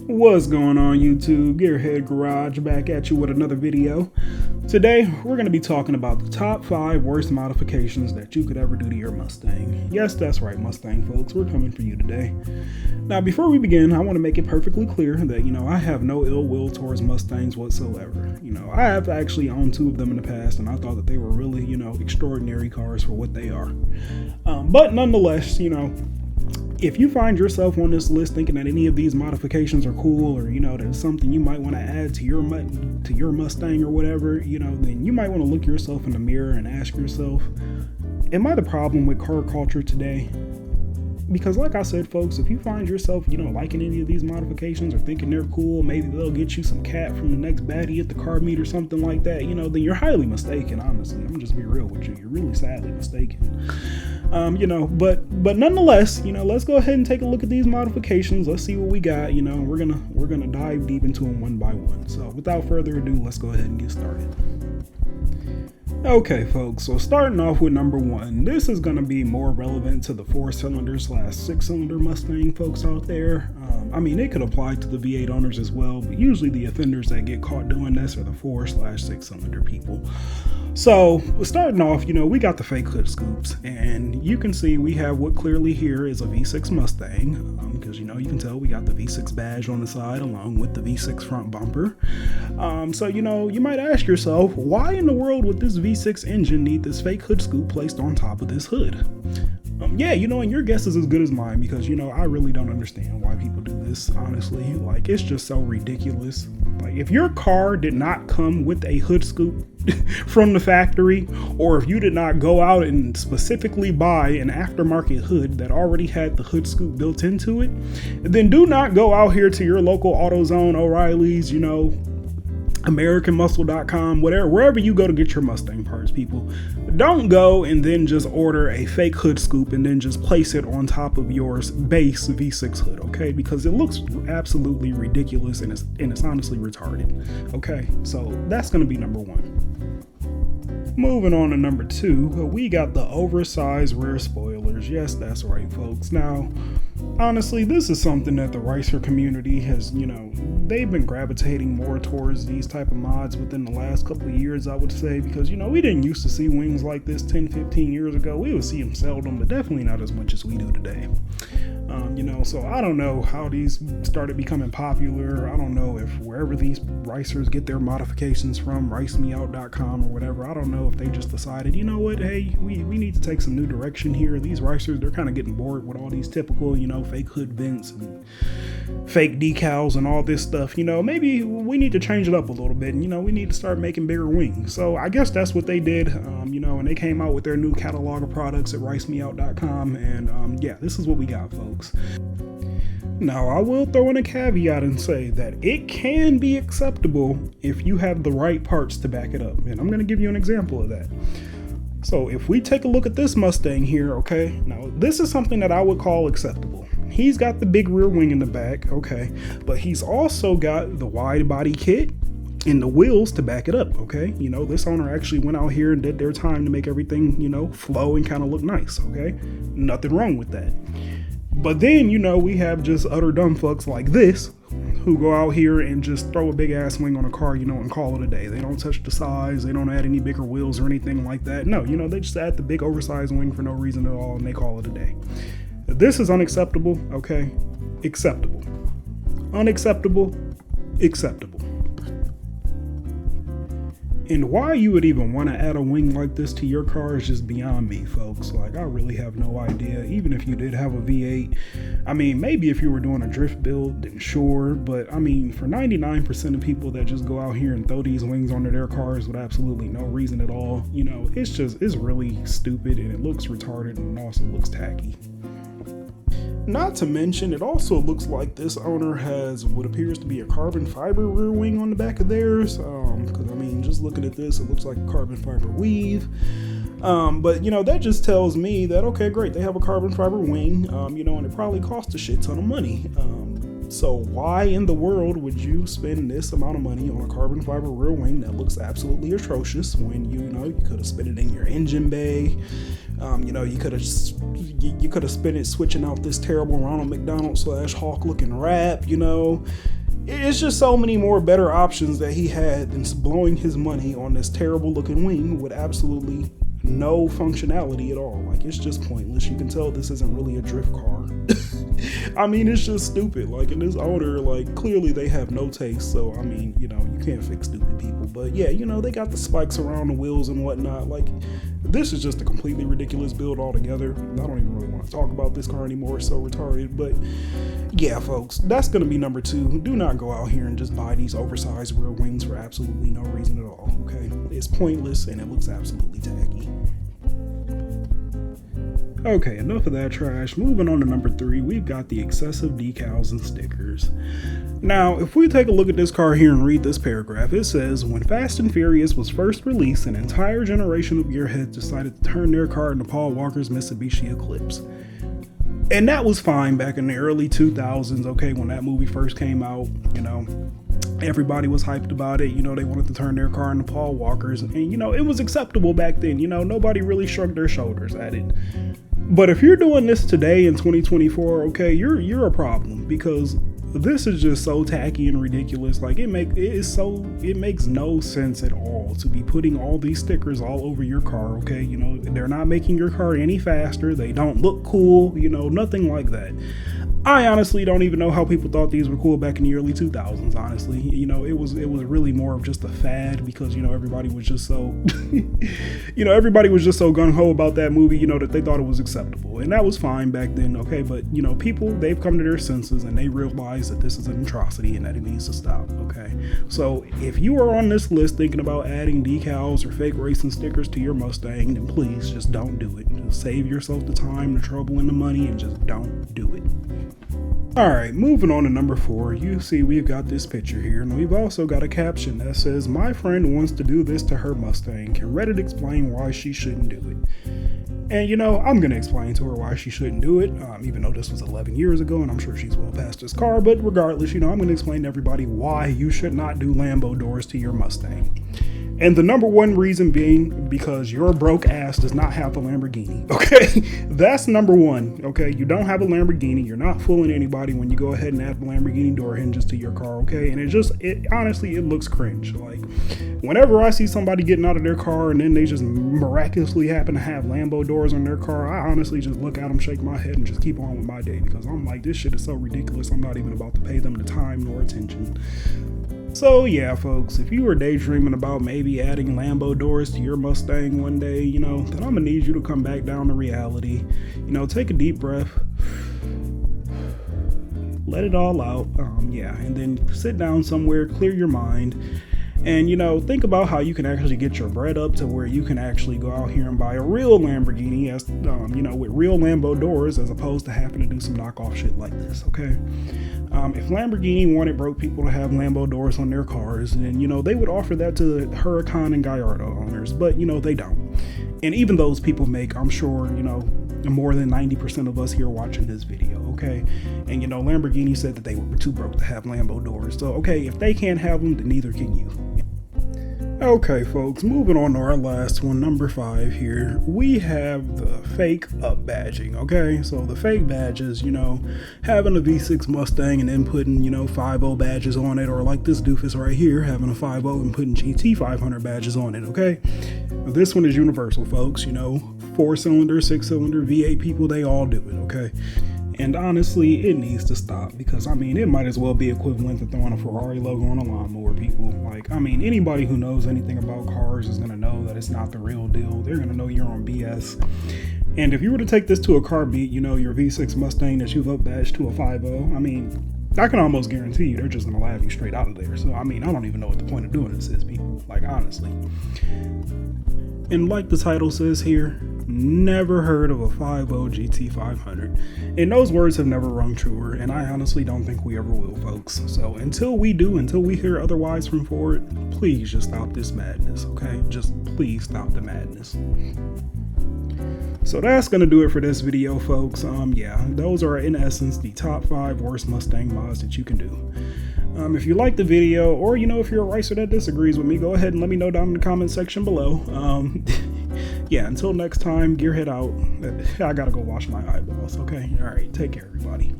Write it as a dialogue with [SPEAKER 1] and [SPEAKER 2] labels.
[SPEAKER 1] What's going on YouTube? Gearhead Garage back at you with another video. Today we're going to be talking about the top 5 worst modifications that you could ever do to your Mustang. Yes, that's right, Mustang folks, we're coming for you today. Now before we begin, I want to make it perfectly clear that I have no ill will towards Mustangs whatsoever. I have actually owned 2 of them in the past and I thought that they were really extraordinary cars for what they are. But nonetheless, if you find yourself on this list thinking that any of these modifications are cool, or there's something you might want to add to your Mustang or whatever, then you might want to look yourself in the mirror and ask yourself, am I the problem with car culture today? Because like I said, folks, if you find yourself liking any of these modifications or thinking they're cool, maybe they'll get you some cat from the next baddie at the car meet or something like that, then you're highly mistaken. Honestly, I'm just be real with you, you're really sadly mistaken. But nonetheless, let's go ahead and take a look at these modifications. Let's see what we got. We're gonna dive deep into them one by one. So without further ado, let's go ahead and get started. Okay folks, so starting off with number 1, this is going to be more relevant to the 4-cylinder / 6-cylinder Mustang folks out there. It could apply to the V8 owners as well, but usually the offenders that get caught doing this are the 4 / 6-cylinder people. So starting off, we got the fake hood scoops, and you can see we have what clearly here is a V6 Mustang, because you can tell we got the V6 badge on the side along with the V6 front bumper. So you might ask yourself, why in the world would this V6 engine need this fake hood scoop placed on top of this hood? And your guess is as good as mine, because I really don't understand why people do this, honestly. Like, it's just so ridiculous. Like, if your car did not come with a hood scoop from the factory, or if you did not go out and specifically buy an aftermarket hood that already had the hood scoop built into it, then do not go out here to your local AutoZone, O'Reilly's, AmericanMuscle.com, wherever you go to get your Mustang parts, people. Don't go and then just order a fake hood scoop and then just place it on top of your base V6 hood, okay? Because it looks absolutely ridiculous and it's honestly retarded, okay? So that's going to be number 1. Moving on to number 2, we got the oversized rear spoilers. Yes, that's right, folks. Now, honestly, this is something that the racer community has, they've been gravitating more towards these type of mods within the last couple of years, I would say, because, we didn't used to see wings like this 10, 15 years ago. We would see them seldom, but definitely not as much as we do today. So I don't know how these started becoming popular. I don't know if wherever these racers get their modifications from, ricemeout.com or whatever, I don't know if they just decided, hey, we need to take some new direction here. These racers, they're kind of getting bored with all these typical, fake hood vents and fake decals and all this stuff. Maybe we need to change it up a little bit, and we need to start making bigger wings. So I guess that's what they did, and they came out with their new catalog of products at ricemeout.com, and this is what we got, folks. Now, I will throw in a caveat and say that it can be acceptable if you have the right parts to back it up, and I'm going to give you an example of that. So if we take a look at this Mustang here, okay, now this is something that I would call acceptable. He's got the big rear wing in the back, okay, but he's also got the wide body kit and the wheels to back it up, okay? This owner actually went out here and did their time to make everything, flow and kind of look nice, okay? Nothing wrong with that. But then, we have just utter dumb fucks like this who go out here and just throw a big ass wing on a car, and call it a day. They don't touch the size, they don't add any bigger wheels or anything like that. No, they just add the big oversized wing for no reason at all and they call it a day. This is unacceptable, okay? Acceptable. Unacceptable, acceptable. And why you would even want to add a wing like this to your car is just beyond me, folks. Like, I really have no idea. Even if you did have a V8, maybe if you were doing a drift build, then sure. But for 99% of people that just go out here and throw these wings onto their cars with absolutely no reason at all, it's really stupid and it looks retarded and it also looks tacky. Not to mention, it also looks like this owner has what appears to be a carbon fiber rear wing on the back of theirs. Because just looking at this, it looks like a carbon fiber weave. But that just tells me that, okay, great, they have a carbon fiber wing, and it probably costs a shit ton of money. So why in the world would you spend this amount of money on a carbon fiber rear wing that looks absolutely atrocious when you could have spent it in your engine bay? You could have spent it switching out this terrible Ronald McDonald / Hawk looking wrap, it's just so many more better options that he had than blowing his money on this terrible looking wing with absolutely no functionality at all. Like, it's just pointless. You can tell this isn't really a drift car. I mean, it's just stupid. Like, in this owner, like, clearly they have no taste. So, I mean, you know, you can't fix stupid people. But yeah, you know, they got the spikes around the wheels and whatnot. Like, this is just a completely ridiculous build altogether. I don't even really want to talk about this car anymore. It's so retarded. But yeah, folks, that's going to be number 2. Do not go out here and just buy these oversized rear wings for absolutely no reason at all. Okay, it's pointless and it looks absolutely tacky. Okay, enough of that trash. Moving on to number 3, we've got the excessive decals and stickers. Now, if we take a look at this car here and read this paragraph, it says, when Fast and Furious was first released, an entire generation of gearheads decided to turn their car into Paul Walker's Mitsubishi Eclipse. And that was fine back in the early 2000s, okay, when that movie first came out, you know. Everybody was hyped about it. You know, they wanted to turn their car into Paul Walker's. And, you know, it was acceptable back then. You know, nobody really shrugged their shoulders at it. But if you're doing this today in 2024, okay, you're a problem, because this is just so tacky and ridiculous. Like, it makes no sense at all to be putting all these stickers all over your car, okay? You know, they're not making your car any faster. They don't look cool, you know, nothing like that. I honestly don't even know how people thought these were cool back in the early 2000s, honestly. You know, it was really more of just a fad because, you know, everybody was just so, everybody was just so gung-ho about that movie, you know, that they thought it was acceptable. And that was fine back then, okay? But, you know, people, they've come to their senses and they realize that this is an atrocity and that it needs to stop, okay? So if you are on this list thinking about adding decals or fake racing stickers to your Mustang, then please just don't do it. Just save yourself the time, the trouble, and the money, and just don't do it. Alright, moving on to number 4, you see we've got this picture here, and we've also got a caption that says, my friend wants to do this to her Mustang. Can Reddit explain why she shouldn't do it? And you know, I'm going to explain to her why she shouldn't do it, even though this was 11 years ago, and I'm sure she's well past this car, but regardless, you know, I'm going to explain to everybody why you should not do Lambo doors to your Mustang. And the number one reason being because your broke ass does not have a Lamborghini, okay? That's number one, okay? You don't have a Lamborghini. You're not fooling anybody when you go ahead and add the Lamborghini door hinges to your car, okay? And honestly, it looks cringe. Like, whenever I see somebody getting out of their car and then they just miraculously happen to have Lambo doors on their car, I honestly just look at them, shake my head, and just keep on with my day because I'm like, this shit is so ridiculous. I'm not even about to pay them the time nor attention. So yeah, folks, if you were daydreaming about maybe adding Lambo doors to your Mustang one day, you know, then I'm gonna need you to come back down to reality. You know, take a deep breath, let it all out, and then sit down somewhere, clear your mind, and, you know, think about how you can actually get your bread up to where you can actually go out here and buy a real Lamborghini, as with real Lambo doors, as opposed to having to do some knockoff shit like this, okay? If Lamborghini wanted broke people to have Lambo doors on their cars, then, you know, they would offer that to Huracan and Gallardo owners, but, you know, they don't. And even those people make, I'm sure, you know, more than 90% of us here watching this video, okay? And, you know, Lamborghini said that they were too broke to have Lambo doors. So, okay, if they can't have them, then neither can you. Okay, folks, moving on to our last one, number 5 here. We have the fake up badging, okay? So the fake badges, you know, having a V6 Mustang and then putting, you know, 5.0 badges on it, or like this doofus right here, having a 5.0 and putting GT 500 badges on it, okay? Now, this one is universal, folks, you know, 4-cylinder, 6-cylinder, V8 people, they all do it, okay? And honestly, it needs to stop because, I mean, it might as well be equivalent to throwing a Ferrari logo on a lawnmower, people. Like, I mean, anybody who knows anything about cars is going to know that it's not the real deal. They're going to know you're on BS. And if you were to take this to a car beat, you know, your V6 Mustang that you've up badged to a 5.0, I mean, I can almost guarantee you they're just going to laugh you straight out of there. So, I mean, I don't even know what the point of doing this is, people. Like, honestly. And like the title says here, never heard of a 5.0 GT 500. And those words have never rung truer, and I honestly don't think we ever will, folks. So until we hear otherwise from Ford, please just stop this madness, okay? Just please stop the madness. So that's going to do it for this video, folks. Those are in essence the top 5 worst Mustang mods that you can do. If you like the video, or, you know, if you're a racer that disagrees with me, go ahead and let me know down in the comment section below. Yeah, until next time, gearhead out. I gotta go wash my eyeballs, okay? All right, take care, everybody.